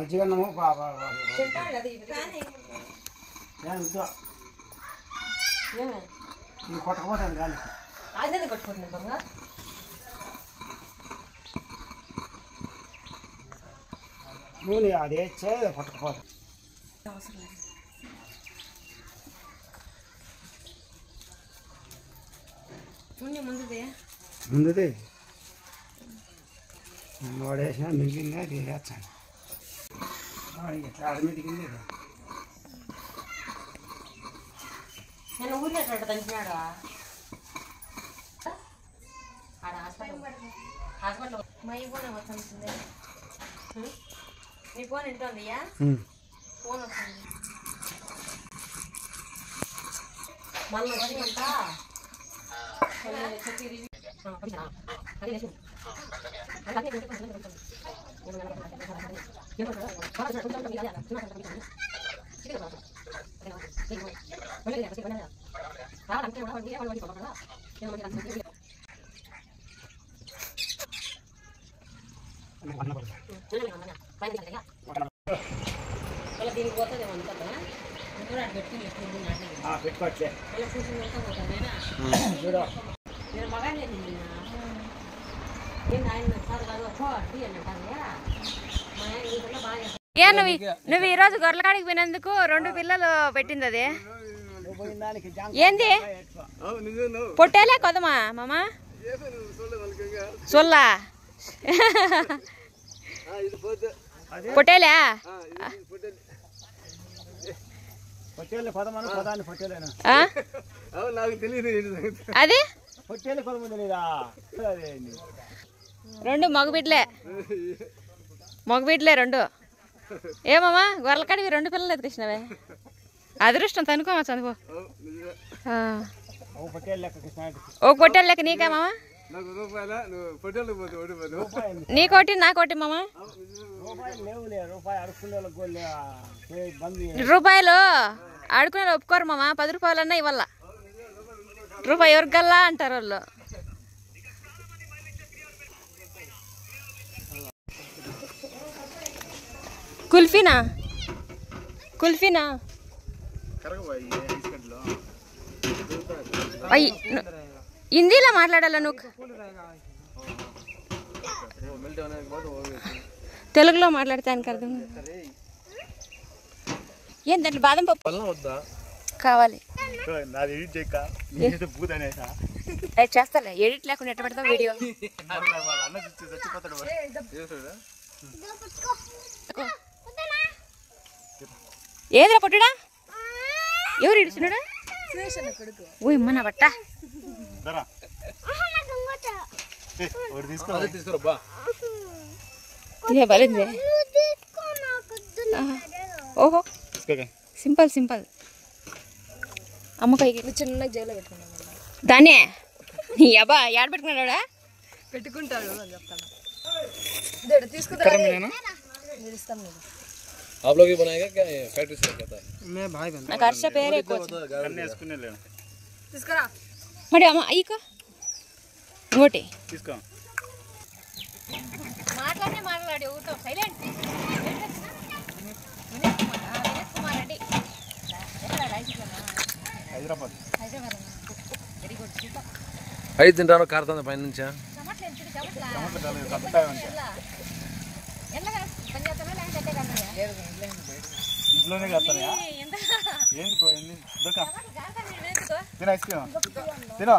మజ్జిగన్నము కొట్టకపోతాను కానీ అదే కొట్టుకుంటున్నా నూనె అది వేస్తే కొట్టకపోతాను ముందుది వాడేసిన మిగిలిన తీసేస్తాను మిగిలింది నేను ఊరినట్టు తంచినాడు హాస్పిటల్ మా ఈ ఫోన్ వస్తుంది నీ ఫోన్ ఇంటుందయ్యా ఫోన్ వస్తుంది మళ్ళీ వచ్చినంతా దీనికి పోతుంది అంతా పెట్టుకోవట్లే నేను మగానే ఏ నువ్వు ఈరోజు గొర్రెలకాడికి పోయినందుకు 2 పిల్లలు పెట్టింది అది ఏంది పొట్టేలే కొదమా మామ సొల్లా పొట్టేలే అది 2 మగబిడ్లే 2 ఏమమ్మా గొర్రెలకాడివి 2 పిల్లలు ఎత్తుకొచ్చినవే అదృష్టం తనుకోమా చదువు ఓ పొట్టేలు లెక్క నీకా మామ నీకోటి నాకోటి మామ రూపాయలు ఆడుకునే ఒప్పుకోరు మామ 10 రూపాయలన్నా ఇవ్వాల రూపాయి ఎవరికల్లా అంటారు వాళ్ళు కుల్ఫీనా హిందీలో మాట్లాడాలా నువ్వు తెలుగులో మాట్లాడతానికి అర్థం ఏం దాంట్లో బాదం పప్పు కావాలి చేస్తాలే ఎడిట్ లేకుండా ఎట్ట పెడతావు వీడియో ఏదిరా పొట్టుడా ఎవరు ఇడుచున్నాడా ఓ ఇమ్మ నా బట్ట ఇదే బలిందే ఓహో సింపుల్ అమ్మకాయకి చిన్న జైల్లో పెట్టుకున్నాను దాన్నే నీ అబ్బా ఏడ పెట్టుకున్నాడా పెట్టుకుంటాడు అని చెప్తాను తీసుకుంటాను आप लोग ही बनाएगा क्या फैक्ट्री से कहता है मैं भाई बन నాకు హర్ష పేరే ఎక్కువ వేసుకునే లేను తీసుకురా మరి అమ్మ అయ్యక ఇంకోటి తీసుకో మాట్లాడి ఊరితో silent Kumar Reddy Hyderabad very good super ఐదు తింటాను కారుతుంది పైన నుంచా ఇంట్లోనే కడతాయా ఏంటి బ్రో ఏంటి దొక్క తిన ఐస్ క్రీమ్ తిన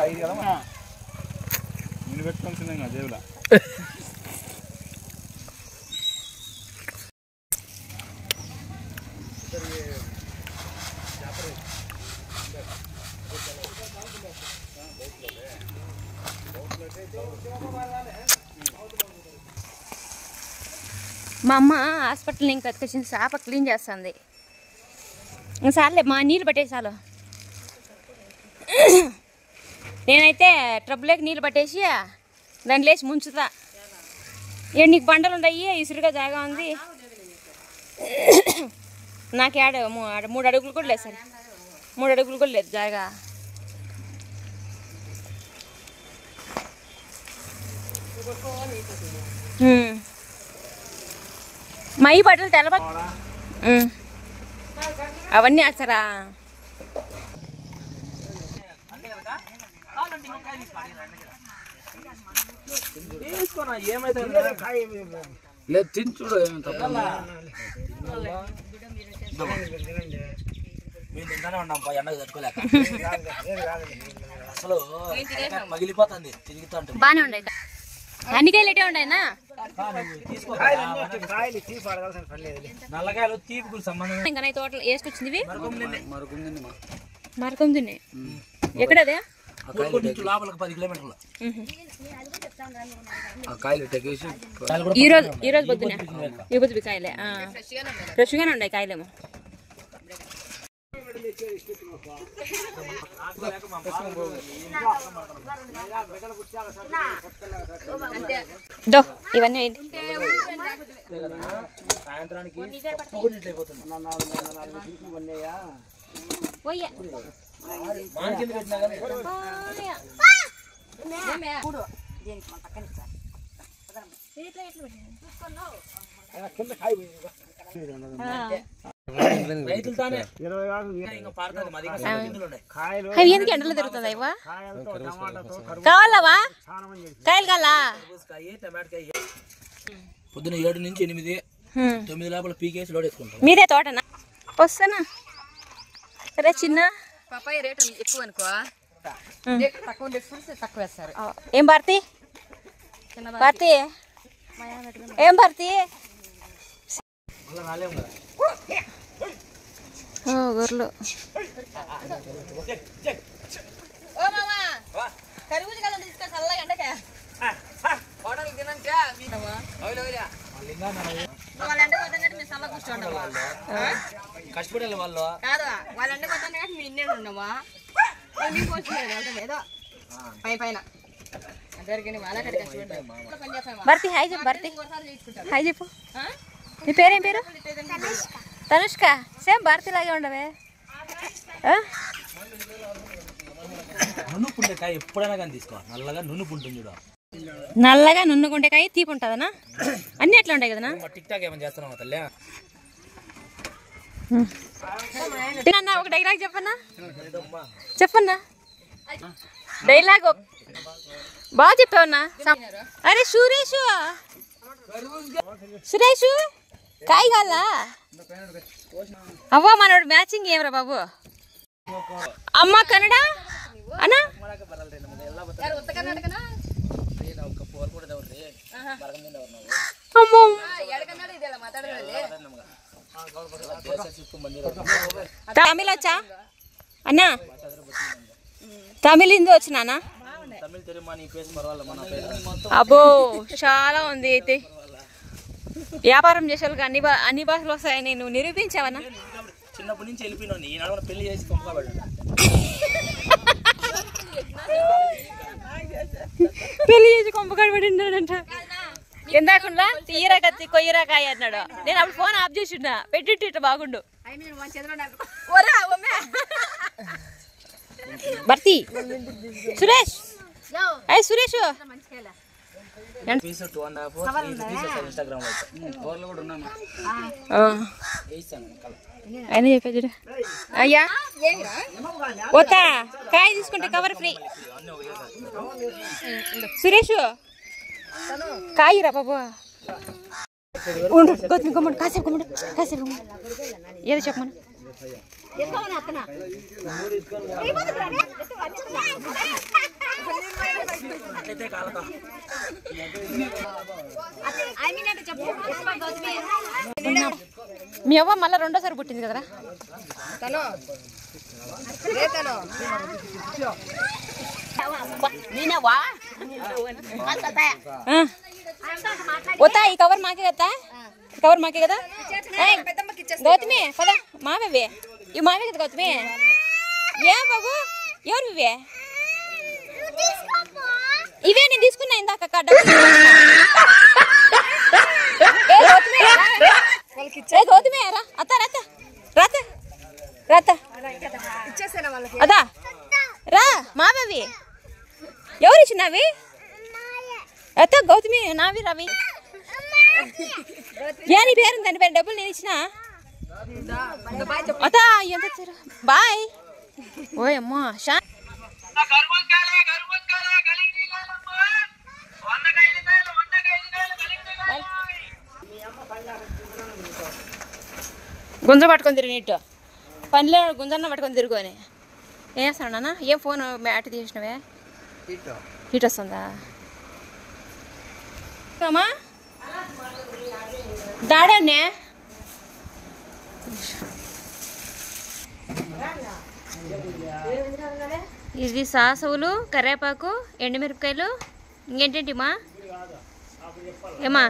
ఐదు కదమ్మా నేను పెట్టుకోవాల్సిందే కదా దేవులా మా అమ్మ హాస్పిటల్ ఇంకా ఎత్తుకొచ్చింది చేప క్లీన్ చేస్తుంది సార్లే మా నీళ్ళు పట్టేసాలు నేనైతే ట్రబ్బులోకి నీళ్ళు పట్టేసి దాన్ని లేచి ముంచుతా నీకు బండలు ఉన్నాయి ఇసురుగా జాగా ఉంది నాకు ఆడ 3 అడుగులు కూడా లేదు సరే 3 అడుగులు కూడా లేదు జాగా మై బట్టలు తెలవ అవన్నీ వేస్తారా? లేదు తిని చూడు మేము తింటానే ఉన్నాం ఎండకు తట్టుకోలేక అసలు మగిలిపోతుంది తిరుగుతూ ఉంటుంది. బాగానే ఉండే అన్ని కాయలు ఎటే ఉన్నాయన్నా? నల్లకాయలు తీపుకు సంబంధం ఇంకా తోటలు వేసుకొచ్చింది మరకం తిన్నాయి. ఎక్కడ అదే? లోపలికి 10 కిలోమీటర్లు. ఈ రోజు పొద్దున ఈ పొద్దు కాయలే ఫ్రెష్గానే ఉన్నాయి కాయలేమో. ఇవన్నీ సాయంత్రానికి అవి ఎందుకు ఎండలో తిరుగుతుంది అవ్వా? కావాలవా కాయలు కావాలా? పొద్దున 7 నుంచి 8, 9 లోపల పీకేసి లోడ్ వేసుకుంటాం. మీదే తోటనా? వస్తానా సరే చిన్న పప్పాయ రేట్ ఎక్కువ అనుకో, తక్కువ తక్కువ వేస్తారు. ఏం భారతి భారతి ఏం భారతి గొర్రెలు కష్టపడాలి వాళ్ళు కాదు వాళ్ళ ఎండ కొట్టాను కానీ మీ ఇన్నే ఉన్నామా ఏదో పైన భారతి హాయ్ చెప్పు. భారతి హాయ్ చెప్పు. నీ పేరేం పేరు? తనుష్క. సేమ్ భారతి లాగే ఉండవే. నున్ను పుండకాయ ఎప్పుడైనా కానీ తీసుకో. నల్లగా నున్ను పుంటుంది చూడ. నల్లగా నున్నుకుంటే కాయ తీపి ఉంటుందనా? అన్ని ఎట్లా ఉంటాయి కదనా? టిక్ టాక్ ఏమైనా చేస్తున్నావా తల్లి? ఒక డైలాగ్ చెప్పన్నా చెప్పన్నా డైలాగ్ బాగా చెప్పావన్నా. అరే సురేష్ సురేష్ కాయ కాలా అవ్వ మనోడు మ్యాచింగ్ ఏమరా బాబు? అమ్మ కన్నడ అన్నా అమ్మో తమిళ వచ్చా అన్నా? తమిళ హిందీ వచ్చినానా? అబ్బో చాలా ఉంది. అయితే వ్యాపారం చేసే వాళ్ళకి అన్ని భాషలు వస్తాయని నువ్వు నిరూపించావన్నా? చిన్నప్పటి నుంచి వెళ్ళిపోయినా ఈనాడు పెళ్లి చేసి పంపబడ్డా. పెళ్లి చేసి కొంపకడబడింటాడంట. ఎందాకుండా తీయరా కత్తి కొయ్యరా కాయ అన్నాడు. నేను అప్పుడు ఫోన్ ఆఫ్ చేసిండా పెట్టి బాగుండు. భర్తీ సురేష్ అయ్యి సురేష్ అయినా చెప్పా చూడ. అయ్యా పోతా కాయ తీసుకుంటే కవర్ ఫ్రీ. సురేష్ కాయరా బాబు ఉండు. గౌతమి గమ్ముడు కాసేపు ఏదో చెప్పమను. మీ అవ్వ మళ్ళీ రెండోసారి పుట్టింది కదరా? పోతా ఈ కవర్ మాకే కదా? కవర్ మాకే కదా? గౌతమి పద మావే ఇవి మావే కదా గౌతమి? ఏ బాబు ఎవరు ఇవే? ఇవే నేను తీసుకున్నా ఇందాక గౌతమి రా అత్త రాత రాత రాత అదా రా మావవి ఎవరు ఇచ్చినవి? అత్త గౌతమి నావి రవి ఏ నీ పేరు దాని పేరు డబ్బులు నేను ఇచ్చిన అత్త ఎంత బాయ్ ఓయ్ అమ్మా షా గుంజ పట్టుకొని తిరిగి నీట్ పనిలో గుంజన్న పట్టుకొని తిరుగుని ఏం చేస్తాను నాన్న ఏం ఫోన్ మ్యాట్ తీసినవే హీట్ వస్తుందా అమ్మా దాడాన్నే ఇది సాసవులు కరివేపాకు ఎండుమిరపకాయలు ఇంకేంటేంటిమా ఏమా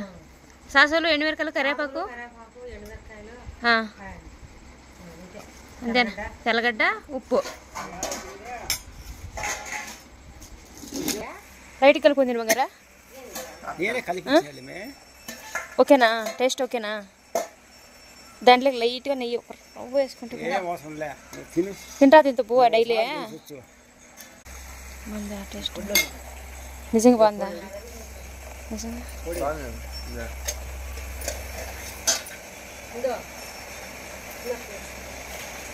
సాసవులు ఎండుమిరపకాయలు కరివేపాకు అంతేనా తెల్లగడ్డ ఉప్పు లైట్ కలుపుకుంది బంగారా ఓకేనా టేస్ట్ ఓకేనా దాంట్లో లైట్గా నెయ్యి పువ్వు వేసుకుంటే తింటా తింత పువ్వు డైలీ బాగుందా టేస్ట్ నిజంగా బాగుందా నిజంగా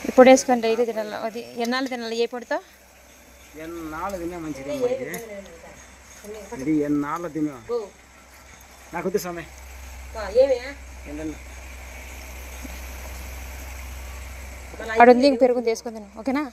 ఇప్పుడు వేసుకొని డైలీ తినాలి అది ఎన్నాళ్ళు తినాలి ఏ పొడితో ఎన్నాళ్ళు తినే మంచిది ఇది ఎన్నాళ్ళు తినే నాకు వద్దు సమయం అడుంది పెరుగుని తీసుకొని తిను ఓకేనా